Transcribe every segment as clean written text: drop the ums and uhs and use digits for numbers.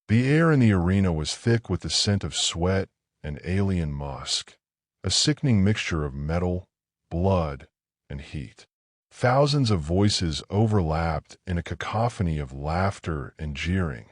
The air in the arena was thick with the scent of sweat and alien musk, a sickening mixture of metal, blood, and heat. Thousands of voices overlapped in a cacophony of laughter and jeering,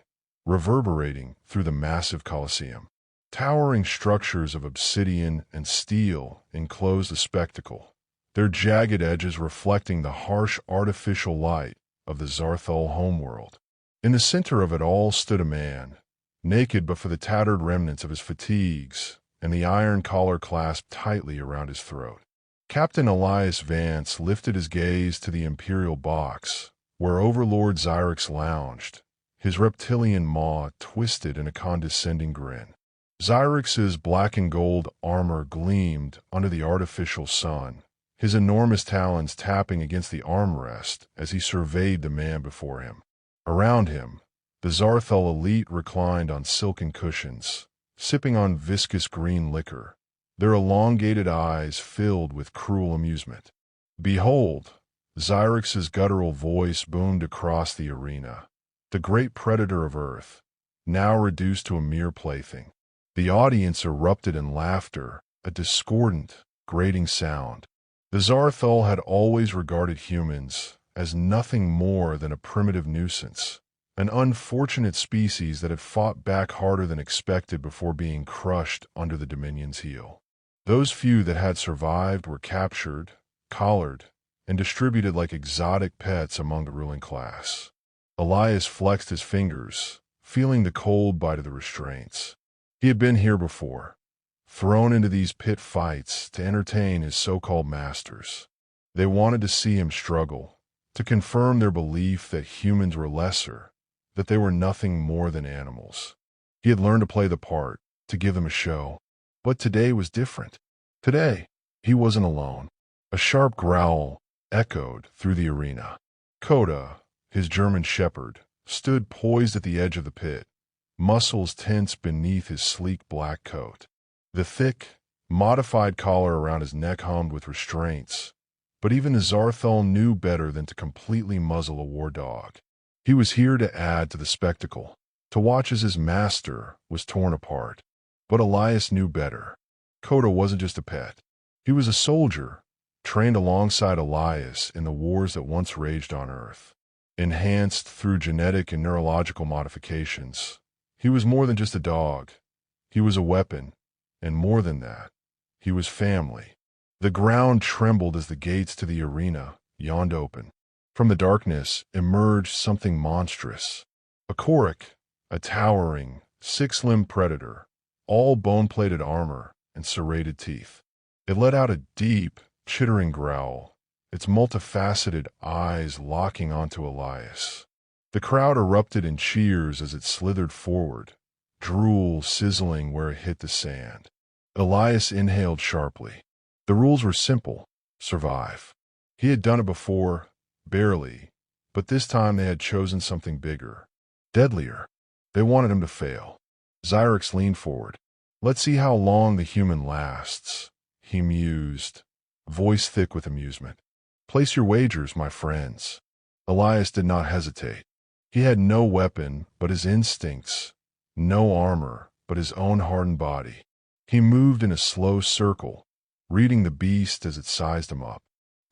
reverberating through the massive Colosseum. Towering structures of obsidian and steel enclosed the spectacle, their jagged edges reflecting the harsh artificial light of the Xar'thul homeworld. In the center of it all stood a man, naked but for the tattered remnants of his fatigues and the iron collar clasped tightly around his throat. Captain Elias Vance lifted his gaze to the Imperial box, where Overlord Xyrix lounged, his reptilian maw twisted in a condescending grin. Xyrix's black and gold armor gleamed under the artificial sun, his enormous talons tapping against the armrest as he surveyed the man before him. Around him, the Xar'thul elite reclined on silken cushions, sipping on viscous green liquor, their elongated eyes filled with cruel amusement. "Behold," Xyrix's guttural voice boomed across the arena, "the great predator of Earth, now reduced to a mere plaything." The audience erupted in laughter, a discordant, grating sound. The Xar'thul had always regarded humans as nothing more than a primitive nuisance, an unfortunate species that had fought back harder than expected before being crushed under the Dominion's heel. Those few that had survived were captured, collared, and distributed like exotic pets among the ruling class. Elias flexed his fingers, feeling the cold bite of the restraints. He had been here before, thrown into these pit fights to entertain his so-called masters. They wanted to see him struggle, to confirm their belief that humans were lesser, that they were nothing more than animals. He had learned to play the part, to give them a show. But today was different. Today, he wasn't alone. A sharp growl echoed through the arena. Kota, his German shepherd, stood poised at the edge of the pit, muscles tense beneath his sleek black coat. The thick, modified collar around his neck hummed with restraints, but even the Xar'thul knew better than to completely muzzle a war dog. He was here to add to the spectacle, to watch as his master was torn apart. But Elias knew better. Kota wasn't just a pet. He was a soldier, trained alongside Elias in the wars that once raged on Earth. Enhanced through genetic and neurological modifications, he was more than just a dog. He was a weapon, and more than that, he was family. The ground trembled as the gates to the arena yawned open. From the darkness emerged something monstrous. A Xar'thul, a towering, six-limbed predator, all bone-plated armor and serrated teeth. It let out a deep, chittering growl, its multifaceted eyes locking onto Elias. The crowd erupted in cheers as it slithered forward, drool sizzling where it hit the sand. Elias inhaled sharply. The rules were simple: survive. He had done it before, barely, but this time they had chosen something bigger, deadlier. They wanted him to fail. Xyrix leaned forward. "Let's see how long the human lasts," he mused, voice thick with amusement. "Place your wagers, my friends." Elias did not hesitate. He had no weapon but his instincts, no armor but his own hardened body. He moved in a slow circle, reading the beast as it sized him up.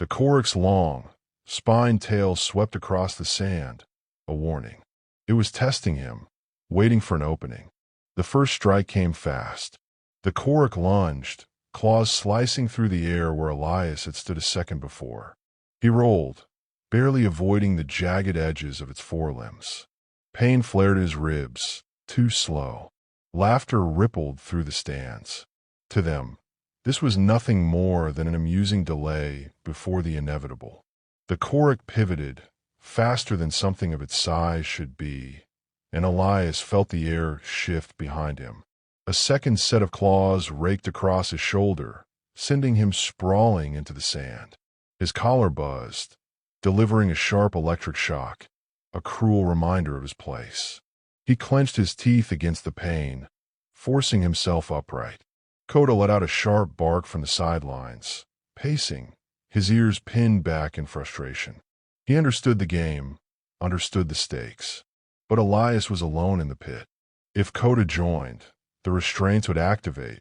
The Xar'thul's long, spined tail swept across the sand, a warning. It was testing him, waiting for an opening. The first strike came fast. The Xar'thul lunged, claws slicing through the air where Elias had stood a second before. He rolled, barely avoiding the jagged edges of its forelimbs. Pain flared his ribs, too slow. Laughter rippled through the stands. To them, this was nothing more than an amusing delay before the inevitable. The Xar'thul pivoted, faster than something of its size should be, and Elias felt the air shift behind him. A second set of claws raked across his shoulder, sending him sprawling into the sand. His collar buzzed, delivering a sharp electric shock, a cruel reminder of his place. He clenched his teeth against the pain, forcing himself upright. Kota let out a sharp bark from the sidelines, pacing, his ears pinned back in frustration. He understood the game, understood the stakes. But Elias was alone in the pit. If Kota joined, the restraints would activate,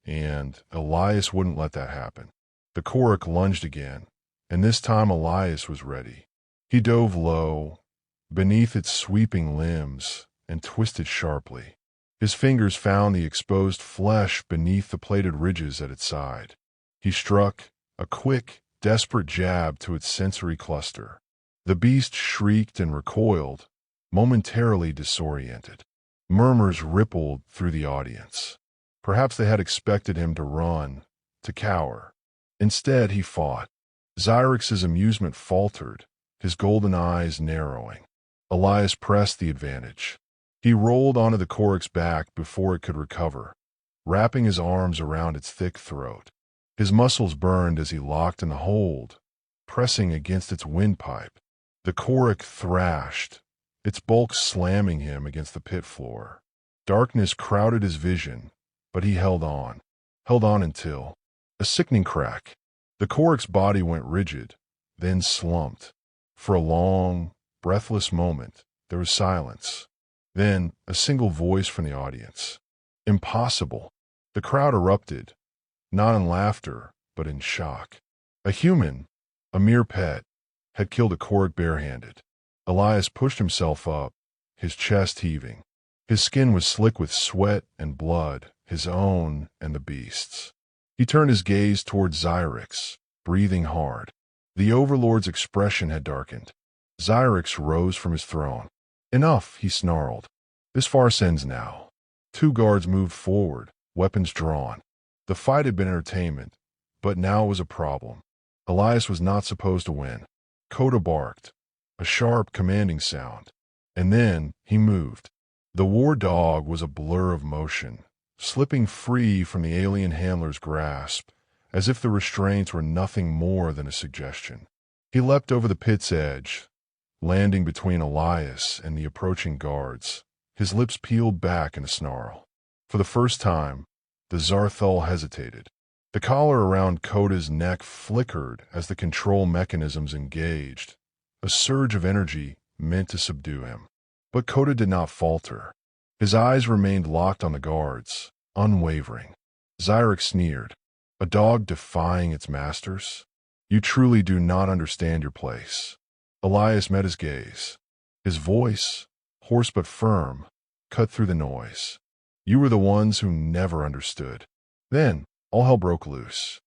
and Elias wouldn't let that happen. The Xar'thul lunged again, and this time Elias was ready. He dove low, beneath its sweeping limbs, and twisted sharply. His fingers found the exposed flesh beneath the plated ridges at its side. He struck, a quick, desperate jab to its sensory cluster. The beast shrieked and recoiled, momentarily disoriented. Murmurs rippled through the audience. Perhaps they had expected him to run, to cower. Instead, he fought. Xyrix's amusement faltered, his golden eyes narrowing. Elias pressed the advantage. He rolled onto the Xar'thul's back before it could recover, wrapping his arms around its thick throat. His muscles burned as he locked in the hold, pressing against its windpipe. The Xar'thul thrashed, its bulk slamming him against the pit floor. Darkness crowded his vision, but he held on until a sickening crack. The Xar'thul's body went rigid, then slumped. For a long, breathless moment, there was silence. Then, a single voice from the audience. Impossible. The crowd erupted, not in laughter, but in shock. A human, a mere pet, had killed a Xar'thul barehanded. Elias pushed himself up, his chest heaving. His skin was slick with sweat and blood, his own and the beast's. He turned his gaze towards Xyrix, breathing hard. The Overlord's expression had darkened. Xyrix rose from his throne. Enough, he snarled. This farce ends now. Two guards moved forward, weapons drawn. The fight had been entertainment, but now it was a problem. Elias was not supposed to win. Kota barked, a sharp, commanding sound. And then he moved. The war dog was a blur of motion, slipping free from the alien handler's grasp, as if the restraints were nothing more than a suggestion. He leapt over the pit's edge, landing between Elias and the approaching guards. His lips peeled back in a snarl. For the first time, the Xar'thul hesitated. The collar around Kota's neck flickered as the control mechanisms engaged, a surge of energy meant to subdue him. But Kota did not falter. His eyes remained locked on the guards, unwavering. Xyrix sneered. A dog defying its masters? You truly do not understand your place. Elias met his gaze. His voice, hoarse but firm, cut through the noise. You were the ones who never understood. Then, all hell broke loose.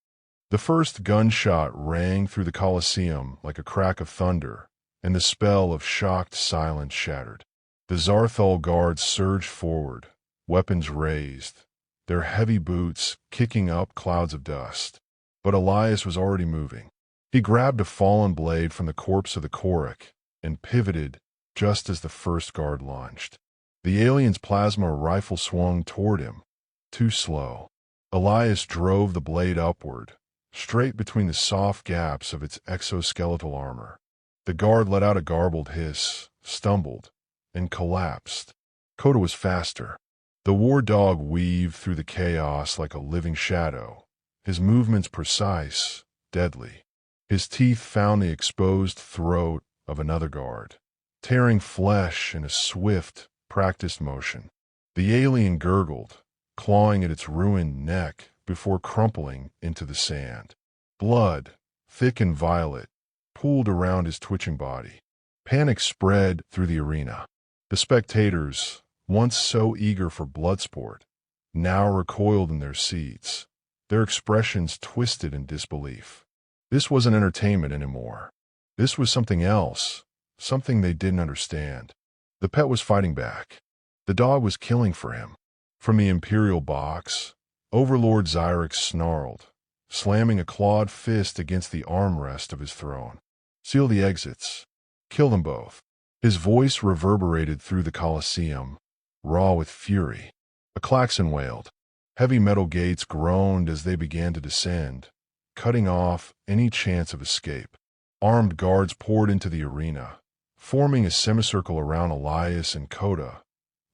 The first gunshot rang through the Colosseum like a crack of thunder, and the spell of shocked silence shattered. The Xar'thul guards surged forward, weapons raised, their heavy boots kicking up clouds of dust. But Elias was already moving. He grabbed a fallen blade from the corpse of the Xar'thul and pivoted just as the first guard lunged. The alien's plasma rifle swung toward him, too slow. Elias drove the blade upward, straight between the soft gaps of its exoskeletal armor. The guard let out a garbled hiss, stumbled, and collapsed. Kota was faster. The war dog weaved through the chaos like a living shadow, his movements precise, deadly. His teeth found the exposed throat of another guard, tearing flesh in a swift, practiced motion. The alien gurgled, clawing at its ruined neck before crumpling into the sand. Blood, thick and violet, pooled around his twitching body. Panic spread through the arena. The spectators, once so eager for blood sport, now recoiled in their seats, their expressions twisted in disbelief. This wasn't entertainment anymore. This was something else, something they didn't understand. The pet was fighting back. The dog was killing for him. From the Imperial box, Overlord Xyrix snarled, slamming a clawed fist against the armrest of his throne. Seal the exits. Kill them both. His voice reverberated through the Colosseum, raw with fury. A klaxon wailed. Heavy metal gates groaned as they began to descend, cutting off any chance of escape. Armed guards poured into the arena, forming a semicircle around Elias and Kota,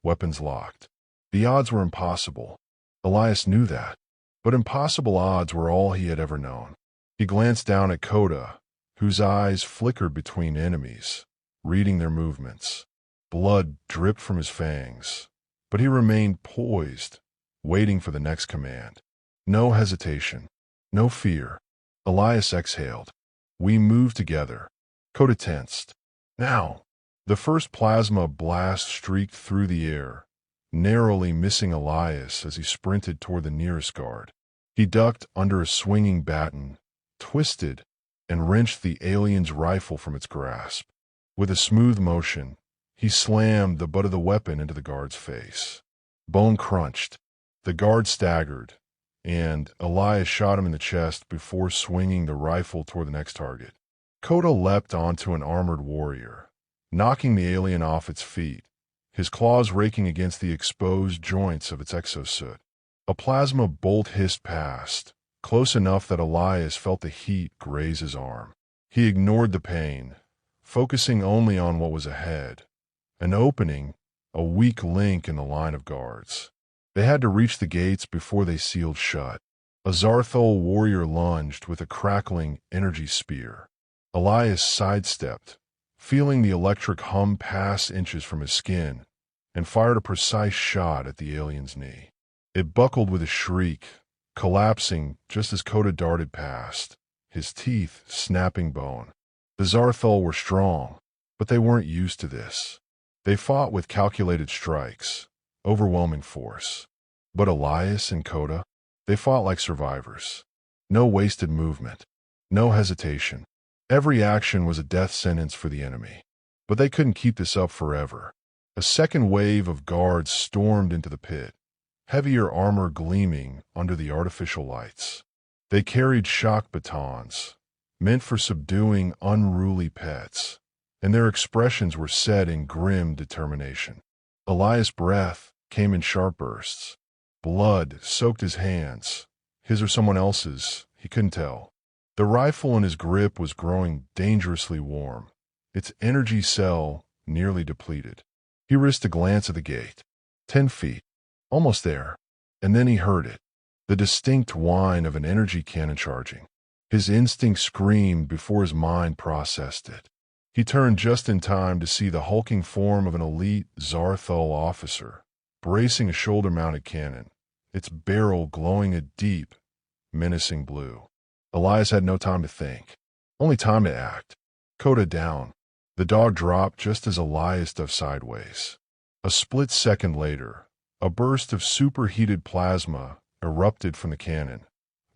weapons locked. The odds were impossible. Elias knew that, but impossible odds were all he had ever known. He glanced down at Kota, whose eyes flickered between enemies, reading their movements. Blood dripped from his fangs, but he remained poised, waiting for the next command. No hesitation, no fear. Elias exhaled. We moved together. Kota tensed. Now! The first plasma blast streaked through the air, narrowly missing Elias as he sprinted toward the nearest guard. He ducked under a swinging baton, twisted, and wrenched the alien's rifle from its grasp. With a smooth motion, he slammed the butt of the weapon into the guard's face. Bone crunched. The guard staggered, and Elias shot him in the chest before swinging the rifle toward the next target. Kota leapt onto an armored warrior, knocking the alien off its feet, his claws raking against the exposed joints of its exosuit. A plasma bolt hissed past, close enough that Elias felt the heat graze his arm. He ignored the pain, focusing only on what was ahead. An opening, a weak link in the line of guards. They had to reach the gates before they sealed shut. A Xar'thul warrior lunged with a crackling energy spear. Elias sidestepped, feeling the electric hum pass inches from his skin, and fired a precise shot at the alien's knee. It buckled with a shriek, collapsing just as Kota darted past, his teeth snapping bone. The Xar'thul were strong, but they weren't used to this. They fought with calculated strikes, overwhelming force. But Elias and Kota, they fought like survivors. No wasted movement, no hesitation. Every action was a death sentence for the enemy. But they couldn't keep this up forever. A second wave of guards stormed into the pit, heavier armor gleaming under the artificial lights. They carried shock batons, meant for subduing unruly pets, and their expressions were set in grim determination. Elias' breath came in sharp bursts. Blood soaked his hands, his or someone else's, he couldn't tell. The rifle in his grip was growing dangerously warm, its energy cell nearly depleted. He risked a glance at the gate. 10 feet. Almost there. And then he heard it. The distinct whine of an energy cannon charging. His instinct screamed before his mind processed it. He turned just in time to see the hulking form of an elite Xar'thul officer, bracing a shoulder-mounted cannon, its barrel glowing a deep, menacing blue. Elias had no time to think, only time to act. Kota down. The dog dropped just as Elias dove sideways. A split second later, a burst of superheated plasma erupted from the cannon,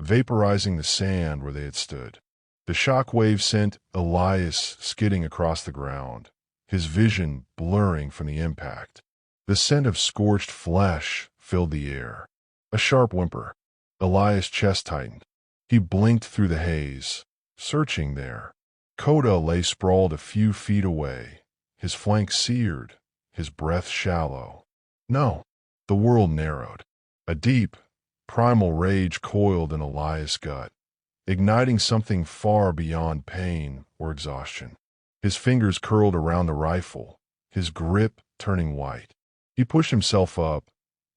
vaporizing the sand where they had stood. The shock wave sent Elias skidding across the ground, his vision blurring from the impact. The scent of scorched flesh filled the air. A sharp whimper. Elias' chest tightened. He blinked through the haze, searching there. Kota lay sprawled a few feet away, his flank seared, his breath shallow. No, the world narrowed. A deep, primal rage coiled in Elias' gut, igniting something far beyond pain or exhaustion. His fingers curled around the rifle, his grip turning white. He pushed himself up,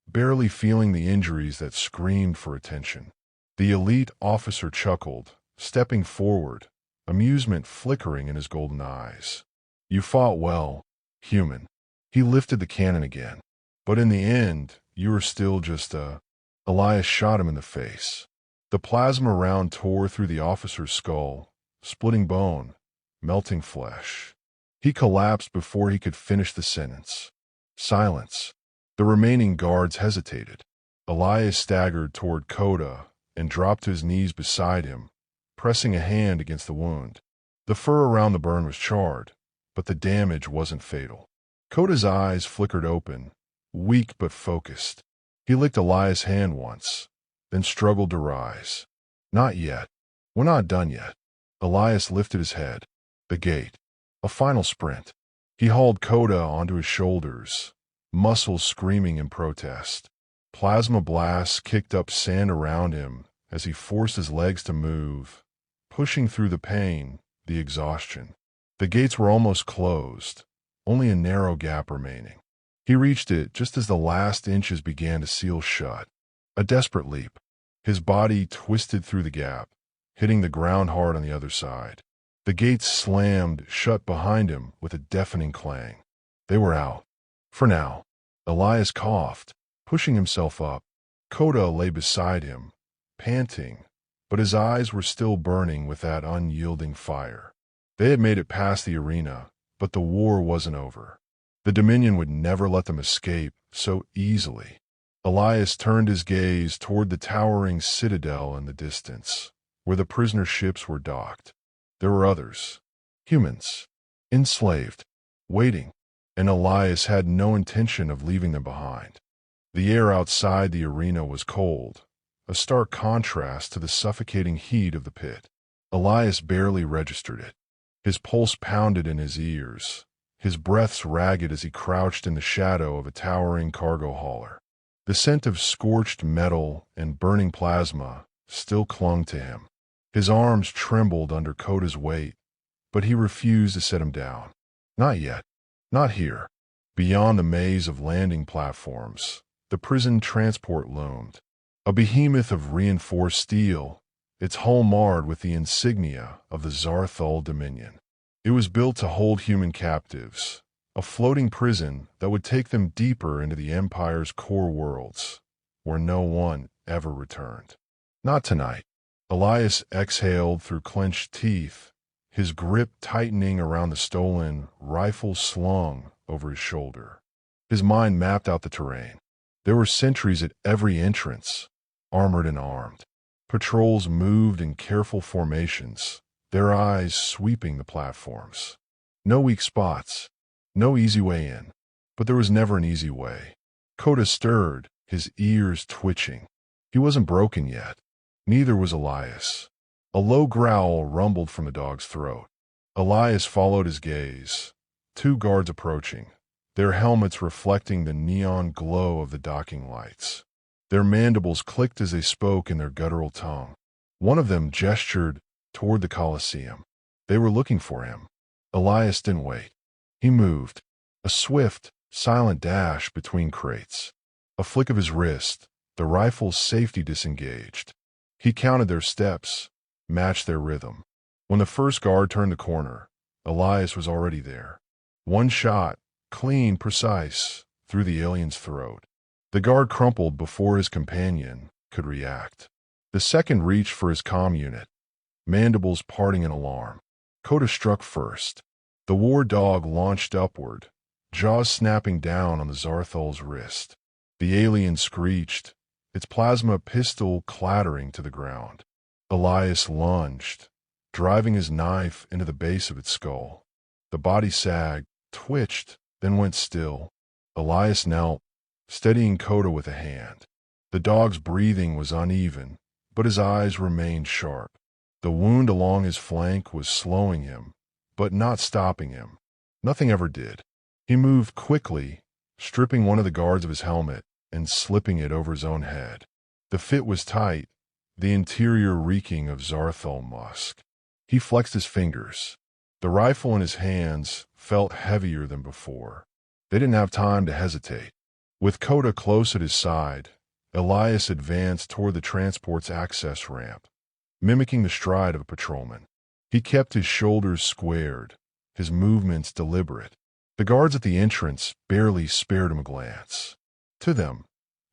barely feeling the injuries that screamed for attention. The elite officer chuckled, stepping forward, amusement flickering in his golden eyes. You fought well, human. He lifted the cannon again. But in the end, you were still just a... Elias shot him in the face. The plasma round tore through the officer's skull, splitting bone, melting flesh. He collapsed before he could finish the sentence. Silence. The remaining guards hesitated. Elias staggered toward Kota and dropped to his knees beside him, pressing a hand against the wound. The fur around the burn was charred, but the damage wasn't fatal. Kota's eyes flickered open, weak but focused. He licked Elias' hand once, then struggled to rise. Not yet. We're not done yet. Elias lifted his head. The gate. A final sprint. He hauled Kota onto his shoulders, muscles screaming in protest. Plasma blasts kicked up sand around him as he forced his legs to move, pushing through the pain, the exhaustion. The gates were almost closed, only a narrow gap remaining. He reached it just as the last inches began to seal shut. A desperate leap. His body twisted through the gap, hitting the ground hard on the other side. The gates slammed shut behind him with a deafening clang. They were out. For now. Elias coughed, pushing himself up. Kota lay beside him, panting, but his eyes were still burning with that unyielding fire. They had made it past the arena, but the war wasn't over. The Dominion would never let them escape so easily. Elias turned his gaze toward the towering citadel in the distance, where the prisoner ships were docked. There were others, humans, enslaved, waiting, and Elias had no intention of leaving them behind. The air outside the arena was cold, a stark contrast to the suffocating heat of the pit. Elias barely registered it. His pulse pounded in his ears, his breaths ragged as he crouched in the shadow of a towering cargo hauler. The scent of scorched metal and burning plasma still clung to him. His arms trembled under Kota's weight, but he refused to set him down. Not yet. Not here. Beyond the maze of landing platforms, the prison transport loomed. A behemoth of reinforced steel, its hull marred with the insignia of the Xar'thul Dominion. It was built to hold human captives, a floating prison that would take them deeper into the Empire's core worlds, where no one ever returned. Not tonight. Elias exhaled through clenched teeth, his grip tightening around the stolen rifle slung over his shoulder. His mind mapped out the terrain. There were sentries at every entrance, armored and armed. Patrols moved in careful formations, their eyes sweeping the platforms. No weak spots, no easy way in. But there was never an easy way. Kota stirred, his ears twitching. He wasn't broken yet. Neither was Elias. A low growl rumbled from the dog's throat. Elias followed his gaze. 2 guards approaching, their helmets reflecting the neon glow of the docking lights. Their mandibles clicked as they spoke in their guttural tongue. One of them gestured toward the Colosseum. They were looking for him. Elias didn't wait. He moved, a swift, silent dash between crates. A flick of his wrist, the rifle's safety disengaged. He counted their steps, matched their rhythm. When the first guard turned the corner, Elias was already there. One shot, clean, precise, through the alien's throat. The guard crumpled before his companion could react. The second reached for his comm unit, mandibles parting in alarm. Kota struck first. The war dog launched upward, jaws snapping down on the Xar'thul's wrist. The alien screeched, its plasma pistol clattering to the ground. Elias lunged, driving his knife into the base of its skull. The body sagged, twitched, then went still. Elias knelt, steadying Kota with a hand. The dog's breathing was uneven, but his eyes remained sharp. The wound along his flank was slowing him, but not stopping him. Nothing ever did. He moved quickly, stripping one of the guards of his helmet and slipping it over his own head. The fit was tight, the interior reeking of Xar'thul musk. He flexed his fingers. The rifle in his hands felt heavier than before. They didn't have time to hesitate. With Kota close at his side, Elias advanced toward the transport's access ramp, mimicking the stride of a patrolman. He kept his shoulders squared, his movements deliberate. The guards at the entrance barely spared him a glance. To them,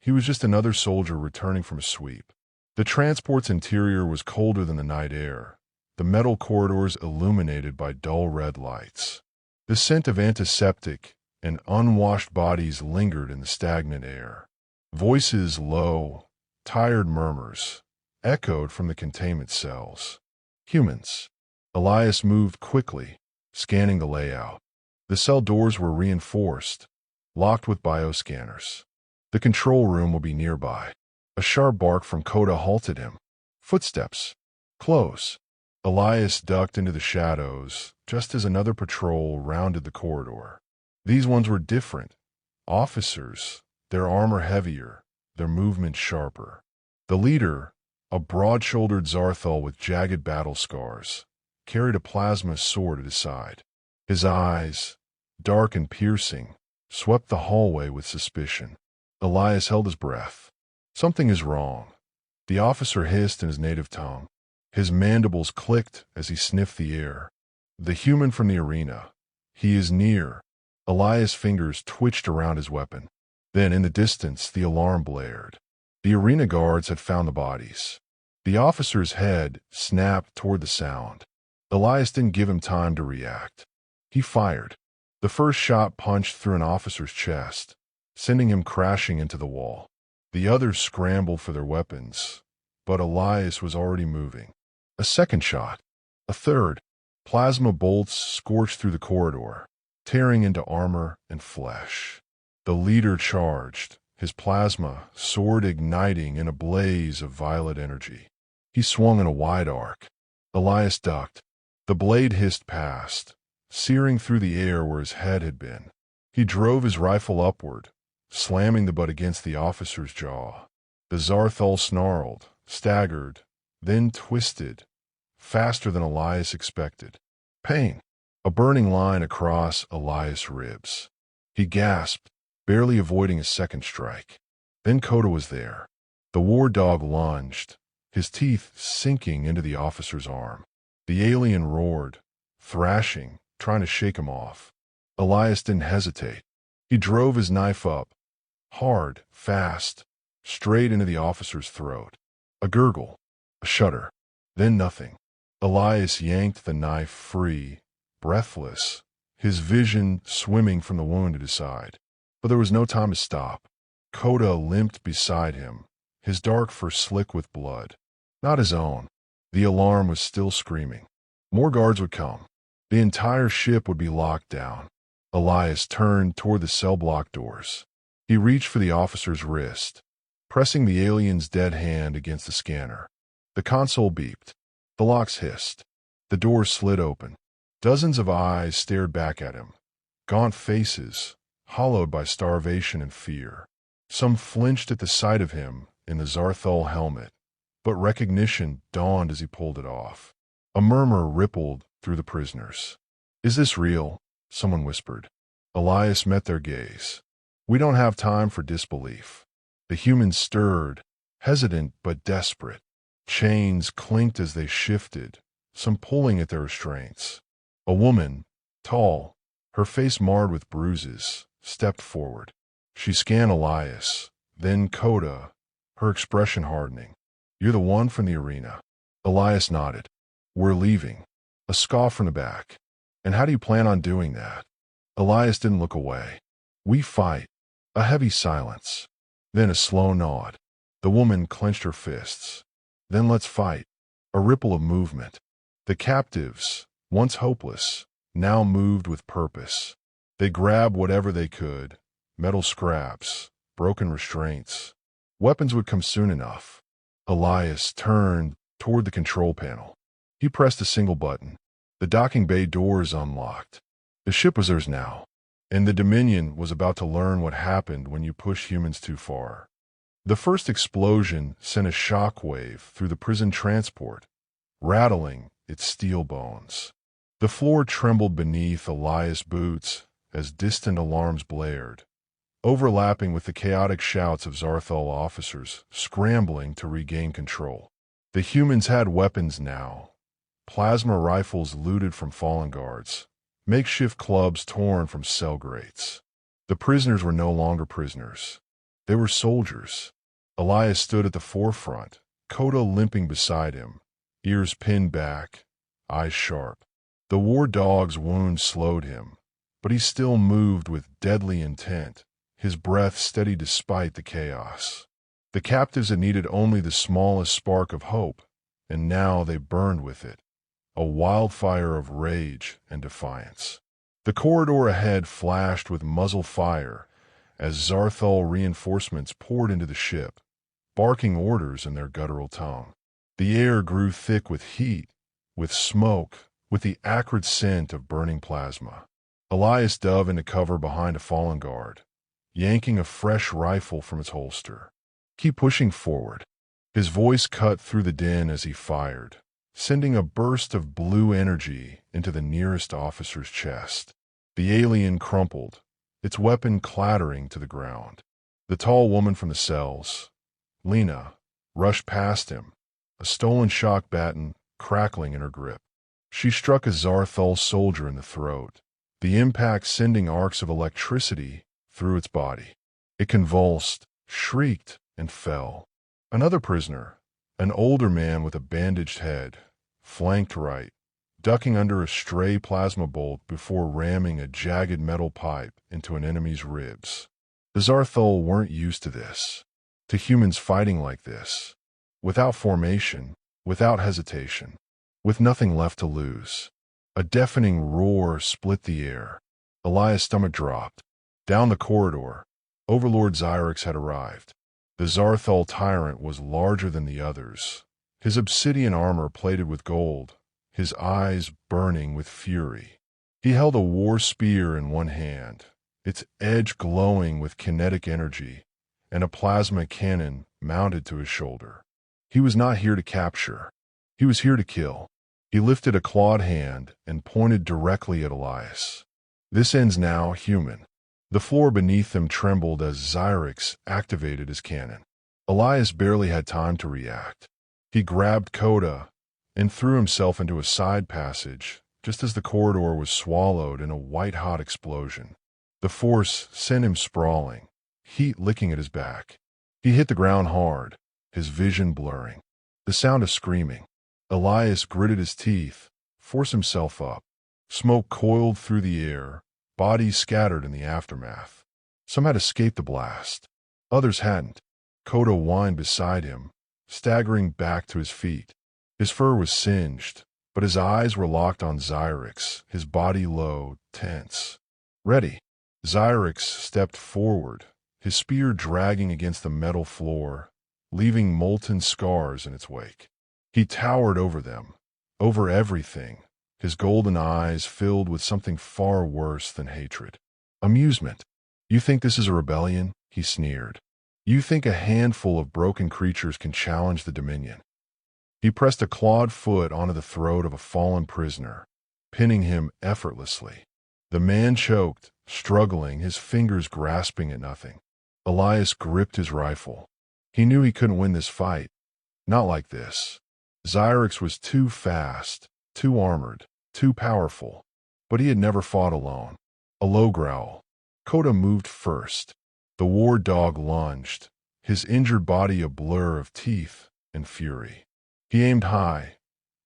he was just another soldier returning from a sweep. The transport's interior was colder than the night air, the metal corridors illuminated by dull red lights. The scent of antiseptic and unwashed bodies lingered in the stagnant air. Voices, low, tired murmurs, echoed from the containment cells. Humans. Elias moved quickly, scanning the layout. The cell doors were reinforced, locked with bioscanners. The control room will be nearby. A sharp bark from Kota halted him. Footsteps. Close. Elias ducked into the shadows just as another patrol rounded the corridor. These ones were different. Officers, their armor heavier, their movement sharper. The leader, a broad-shouldered Xar'thul with jagged battle scars, carried a plasma sword at his side. His eyes, dark and piercing, swept the hallway with suspicion. Elias held his breath. Something is wrong. The officer hissed in his native tongue. His mandibles clicked as he sniffed the air. The human from the arena. He is near. Elias' fingers twitched around his weapon. Then, in the distance, the alarm blared. The arena guards had found the bodies. The officer's head snapped toward the sound. Elias didn't give him time to react. He fired. The first shot punched through an officer's chest, sending him crashing into the wall. The others scrambled for their weapons, but Elias was already moving. A second shot. A third. Plasma bolts scorched through the corridor, tearing into armor and flesh. The leader charged, his plasma sword igniting in a blaze of violet energy. He swung in a wide arc. Elias ducked. The blade hissed past, searing through the air where his head had been. He drove his rifle upward, slamming the butt against the officer's jaw. The Xar'thul snarled, staggered, then twisted, faster than Elias expected. Pain. A burning line across Elias' ribs. He gasped, barely avoiding a second strike. Then Kota was there. The war dog lunged, his teeth sinking into the officer's arm. The alien roared, thrashing, trying to shake him off. Elias didn't hesitate. He drove his knife up, hard, fast, straight into the officer's throat. A gurgle, a shudder, then nothing. Elias yanked the knife free, breathless, his vision swimming from the wound at his side. But there was no time to stop. Kota limped beside him, his dark fur slick with blood. Not his own. The alarm was still screaming. More guards would come. The entire ship would be locked down. Elias turned toward the cell block doors. He reached for the officer's wrist, pressing the alien's dead hand against the scanner. The console beeped. The locks hissed. The doors slid open. Dozens of eyes stared back at him. Gaunt faces, hollowed by starvation and fear. Some flinched at the sight of him in the Xar'thul helmet, but recognition dawned as he pulled it off. A murmur rippled through the prisoners. "Is this real?" someone whispered. Elias met their gaze. "We don't have time for disbelief." The humans stirred, hesitant but desperate. Chains clinked as they shifted, some pulling at their restraints. A woman, tall, her face marred with bruises, stepped forward. She scanned Elias, then Kota, her expression hardening. "You're the one from the arena." Elias nodded. "We're leaving." A scoff from the back. "And how do you plan on doing that?" Elias didn't look away. "We fight." A heavy silence. Then a slow nod. The woman clenched her fists. "Then let's fight." A ripple of movement. The captives, once hopeless, now moved with purpose. They grabbed whatever they could, metal scraps, broken restraints. Weapons would come soon enough. Elias turned toward the control panel. He pressed a single button. The docking bay doors unlocked. The ship was theirs now, and the Dominion was about to learn what happened when you push humans too far. The first explosion sent a shockwave through the prison transport, rattling its steel bones. The floor trembled beneath Elias' boots as distant alarms blared, overlapping with the chaotic shouts of Xar'thul officers scrambling to regain control. The humans had weapons now. Plasma rifles looted from fallen guards, makeshift clubs torn from cell grates. The prisoners were no longer prisoners. They were soldiers. Elias stood at the forefront, Kota limping beside him, ears pinned back, eyes sharp. The war dog's wound slowed him, but he still moved with deadly intent, his breath steady despite the chaos. The captives had needed only the smallest spark of hope, and now they burned with it, a wildfire of rage and defiance. The corridor ahead flashed with muzzle fire as Xar'thul reinforcements poured into the ship, barking orders in their guttural tongue. The air grew thick with heat, with smoke, with the acrid scent of burning plasma. Elias dove into cover behind a fallen guard, yanking a fresh rifle from its holster. "Keep pushing forward." His voice cut through the din as he fired, sending a burst of blue energy into the nearest officer's chest. The alien crumpled, its weapon clattering to the ground. The tall woman from the cells, Lena, rushed past him, a stolen shock baton crackling in her grip. She struck a Xar'thul soldier in the throat, the impact sending arcs of electricity through its body. It convulsed, shrieked, and fell. Another prisoner, an older man with a bandaged head, flanked right, ducking under a stray plasma bolt before ramming a jagged metal pipe into an enemy's ribs. The Xar'thul weren't used to this, to humans fighting like this, without formation, without hesitation, with nothing left to lose. A deafening roar split the air. Elias' stomach dropped. Down the corridor, Overlord Xyrix had arrived. The Xar'thul tyrant was larger than the others, his obsidian armor plated with gold, his eyes burning with fury. He held a war spear in one hand, its edge glowing with kinetic energy, and a plasma cannon mounted to his shoulder. He was not here to capture. He was here to kill. He lifted a clawed hand and pointed directly at Elias. "This ends now, human." The floor beneath them trembled as Xyrix activated his cannon. Elias barely had time to react. He grabbed Kota and threw himself into a side passage just as the corridor was swallowed in a white-hot explosion. The force sent him sprawling, heat licking at his back. He hit the ground hard, his vision blurring. The sound of screaming. Elias gritted his teeth, forced himself up. Smoke coiled through the air, bodies scattered in the aftermath. Some had escaped the blast. Others hadn't. Kota whined beside him, staggering back to his feet. His fur was singed, but his eyes were locked on Xyrix, his body low, tense. "Ready." Xyrix stepped forward, his spear dragging against the metal floor, leaving molten scars in its wake. He towered over them, over everything, his golden eyes filled with something far worse than hatred. Amusement. "You think this is a rebellion?" he sneered. "You think a handful of broken creatures can challenge the Dominion?" He pressed a clawed foot onto the throat of a fallen prisoner, pinning him effortlessly. The man choked, struggling, his fingers grasping at nothing. Elias gripped his rifle. He knew he couldn't win this fight. Not like this. Xyrix was too fast, too armored, too powerful, but he had never fought alone. A low growl. Kota moved first. The war dog lunged, his injured body a blur of teeth and fury. He aimed high,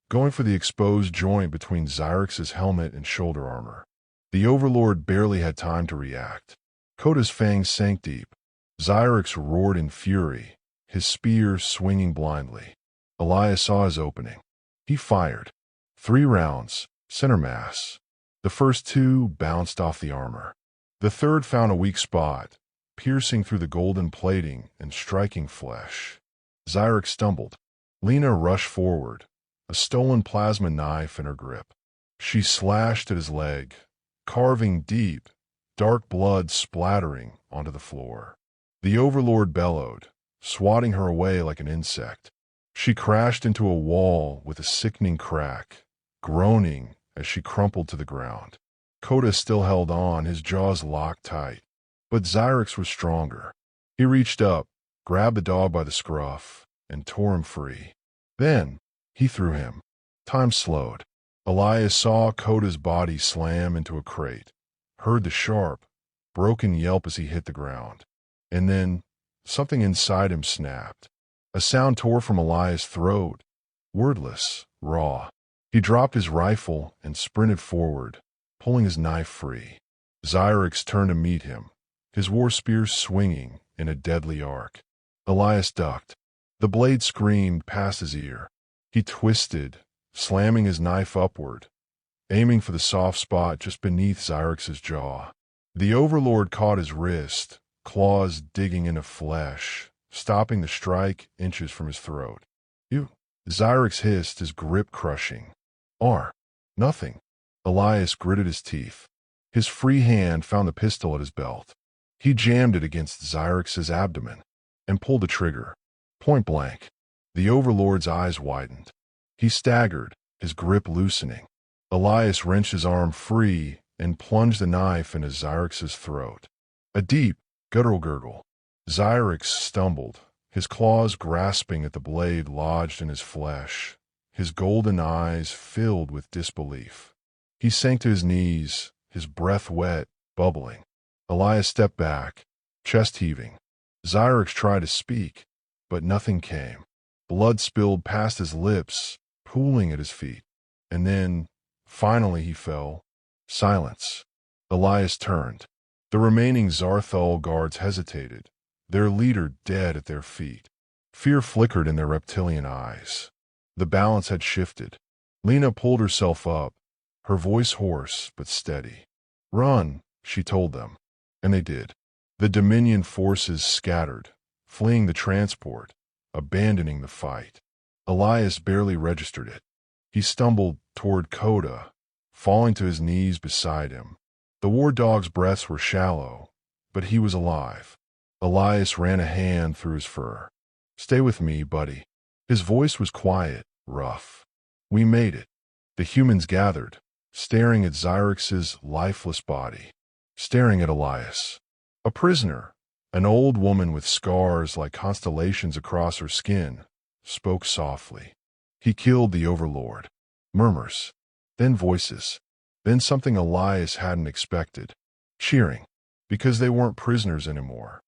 going for the exposed joint between Xyrix's helmet and shoulder armor. The Overlord barely had time to react. Kota's fangs sank deep. Xyrix roared in fury, his spear swinging blindly. Elias saw his opening. He fired. 3 rounds, center mass. The first 2 bounced off the armor. The third found a weak spot, piercing through the golden plating and striking flesh. Xyrix stumbled. Lena rushed forward, a stolen plasma knife in her grip. She slashed at his leg, carving deep, dark blood splattering onto the floor. The Overlord bellowed, swatting her away like an insect. She crashed into a wall with a sickening crack, groaning as she crumpled to the ground. Kota still held on, his jaws locked tight. But Xyrix was stronger. He reached up, grabbed the dog by the scruff, and tore him free. Then, he threw him. Time slowed. Elias saw Kota's body slam into a crate, heard the sharp, broken yelp as he hit the ground. And then, something inside him snapped. A sound tore from Elias' throat, wordless, raw. He dropped his rifle and sprinted forward, pulling his knife free. Xyrix turned to meet him, his war spear swinging in a deadly arc. Elias ducked. The blade screamed past his ear. He twisted, slamming his knife upward, aiming for the soft spot just beneath Xyrix's jaw. The Overlord caught his wrist, claws digging into flesh, stopping the strike inches from his throat. "You!" Xyrix hissed, his grip crushing. Nothing." Elias gritted his teeth. His free hand found the pistol at his belt. He jammed it against Xyrix's abdomen and pulled the trigger. Point blank. The Overlord's eyes widened. He staggered, his grip loosening. Elias wrenched his arm free and plunged the knife into Xyrix's throat. A deep, guttural gurgle. Xyrix stumbled, his claws grasping at the blade lodged in his flesh, his golden eyes filled with disbelief. He sank to his knees, his breath wet, bubbling. Elias stepped back, chest heaving. Xyrix tried to speak, but nothing came. Blood spilled past his lips, pooling at his feet. And then, finally he fell. Silence. Elias turned. The remaining Xar'thul guards hesitated, their leader dead at their feet. Fear flickered in their reptilian eyes. The balance had shifted. Lena pulled herself up, her voice hoarse but steady. "Run," she told them, and they did. The Dominion forces scattered, fleeing the transport, abandoning the fight. Elias barely registered it. He stumbled toward Kota, falling to his knees beside him. The war dog's breaths were shallow, but he was alive. Elias ran a hand through his fur. "Stay with me, buddy." His voice was quiet, rough. "We made it." The humans gathered, staring at Xyrix's lifeless body, staring at Elias. A prisoner, an old woman with scars like constellations across her skin, spoke softly. "He killed the Overlord." Murmurs, then voices, then something Elias hadn't expected. Cheering, because they weren't prisoners anymore.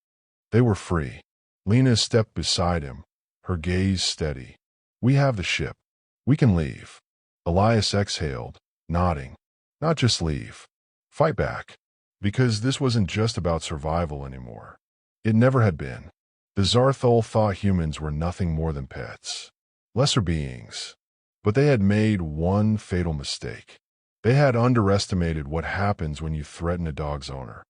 They were free. Lena stepped beside him, her gaze steady. "We have the ship. We can leave." Elias exhaled, nodding. "Not just leave. Fight back." Because this wasn't just about survival anymore. It never had been. The Xar'thul thought humans were nothing more than pets. Lesser beings. But they had made one fatal mistake. They had underestimated what happens when you threaten a dog's owner.